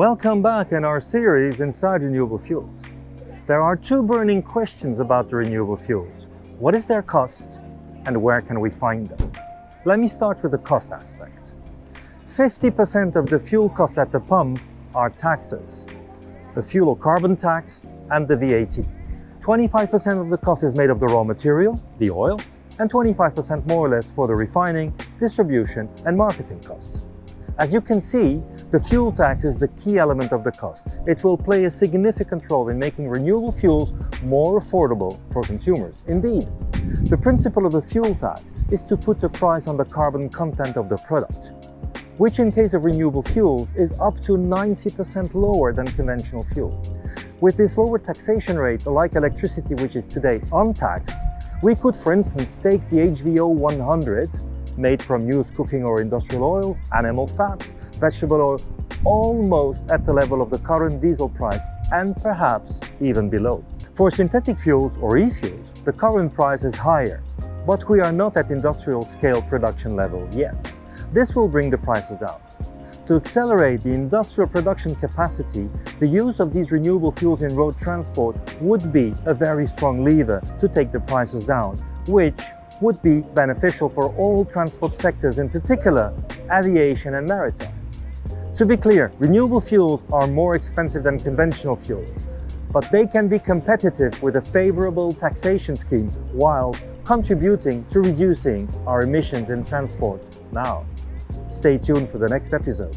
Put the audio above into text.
Welcome back in our series Inside Renewable Fuels. There are two burning questions about the renewable fuels. What is their cost and where can we find them? Let me start with the cost aspect. 50% of the fuel costs at the pump are taxes, the fuel or carbon tax and the VAT. 25% of the cost is made of the raw material, the oil, and 25% more or less for the refining, distribution and marketing costs. As you can see, the fuel tax is the key element of the cost. It will play a significant role in making renewable fuels more affordable for consumers. Indeed, the principle of the fuel tax is to put a price on the carbon content of the product, which in case of renewable fuels is up to 90% lower than conventional fuel. With this lower taxation rate, like electricity which is today untaxed, we could for instance take the HVO 100 made from used cooking or industrial oils, animal fats, vegetable oil, almost at the level of the current diesel price and perhaps even below. For synthetic fuels or e-fuels, the current price is higher, but we are not at industrial scale production level yet. This will bring the prices down. To accelerate the industrial production capacity, the use of these renewable fuels in road transport would be a very strong lever to take the prices down, which would be beneficial for all transport sectors, in particular aviation and maritime. To be clear, renewable fuels are more expensive than conventional fuels, but they can be competitive with a favourable taxation scheme while contributing to reducing our emissions in transport now. Stay tuned for the next episode.